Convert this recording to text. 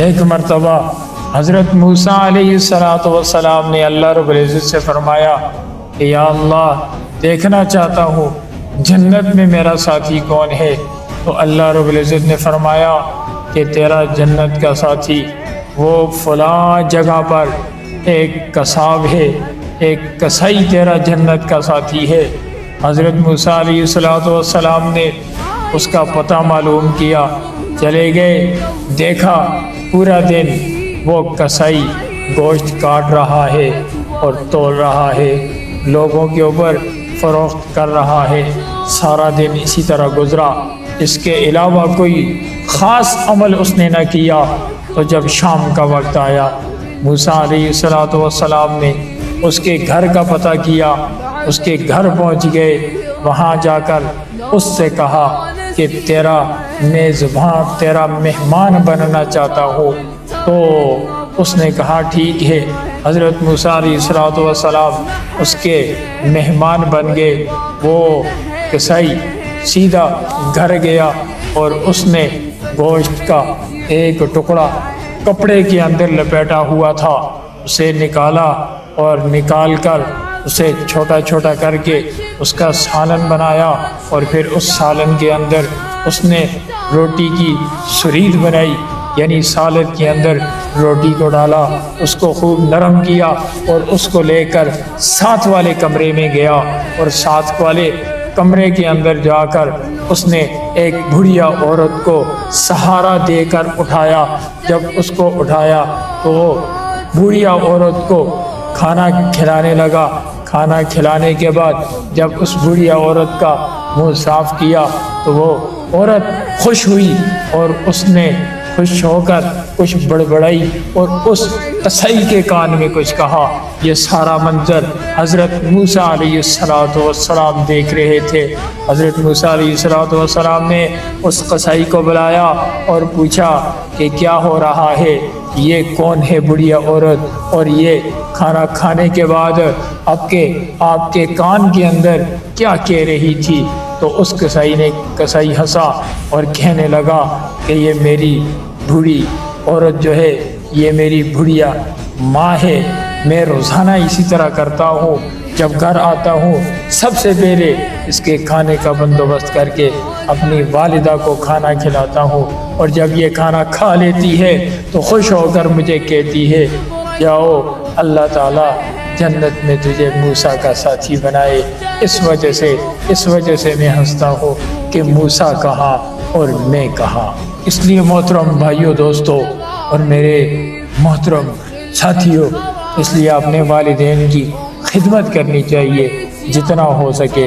ایک مرتبہ حضرت موسیٰ علیہ السلام نے اللہ رب العزت سے فرمایا کہ یا اللہ دیکھنا چاہتا ہوں جنت میں میرا ساتھی کون ہے۔ تو اللہ رب العزت نے فرمایا کہ تیرا جنت کا ساتھی وہ فلاں جگہ پر ایک قصاب ہے، ایک کسائی تیرا جنت کا ساتھی ہے۔ حضرت موسیٰ علیہ السلام نے اس کا پتہ معلوم کیا، چلے گئے، دیکھا پورا دن وہ کسائی گوشت کاٹ رہا ہے اور تول رہا ہے، لوگوں کے اوپر فروخت کر رہا ہے، سارا دن اسی طرح گزرا، اس کے علاوہ کوئی خاص عمل اس نے نہ کیا۔ تو جب شام کا وقت آیا، موسیٰ علیہ السلام نے اس کے گھر کا پتہ کیا، اس کے گھر پہنچ گئے، وہاں جا کر اس سے کہا کہ تیرا میزبان، تیرا مہمان بننا چاہتا ہوں۔ تو اس نے کہا ٹھیک ہے۔ حضرت موسیٰ علیہ السلام اس کے مہمان بن گئے۔ وہ کسائی سیدھا گھر گیا اور اس نے گوشت کا ایک ٹکڑا کپڑے کے اندر لپیٹا ہوا تھا، اسے نکالا اور نکال کر اسے چھوٹا چھوٹا کر کے اس کا سالن بنایا، اور پھر اس سالن کے اندر اس نے روٹی کی سرید بنائی، یعنی سالن کے اندر روٹی کو ڈالا، اس کو خوب نرم کیا اور اس کو لے کر ساتھ والے کمرے میں گیا، اور ساتھ والے کمرے کے اندر جا کر اس نے ایک بڑھیا عورت کو سہارا دے کر اٹھایا۔ جب اس کو اٹھایا تو وہ بڑھیا عورت کو کھانا کھلانے لگا۔ کھانا کھلانے کے بعد جب اس بڑھیا عورت کا منہ صاف کیا تو وہ عورت خوش ہوئی، اور اس نے خوش ہو کر کچھ بڑبڑائی اور اس کسائی کے کان میں کچھ کہا۔ یہ سارا منظر حضرت موسیٰ علیہ السلام دیکھ رہے تھے۔ حضرت موسیٰ علیہ السلام نے اس کسائی کو بلایا اور پوچھا کہ کیا ہو رہا ہے، یہ کون ہے بڑھیا عورت، اور یہ کھانا کھانے کے بعد آپ کے کان کے اندر کیا کہہ رہی تھی؟ تو اس کسائی ہنسا اور کہنے لگا کہ یہ میری بوڑھی عورت جو ہے یہ میری بڑھیا ماں ہے، میں روزانہ اسی طرح کرتا ہوں، جب گھر آتا ہوں سب سے پہلے اس کے کھانے کا بندوبست کر کے اپنی والدہ کو کھانا کھلاتا ہوں، اور جب یہ کھانا کھا لیتی ہے تو خوش ہو کر مجھے کہتی ہے جاؤ اللہ تعالیٰ جنت میں تجھے موسیٰ کا ساتھی بنائے۔ اس وجہ سے میں ہنستا ہوں کہ موسیٰ کہاں اور میں کہاں۔ اس لیے محترم بھائیوں، دوستوں اور میرے محترم ساتھیوں، اس لیے اپنے والدین کی خدمت کرنی چاہیے جتنا ہو سکے۔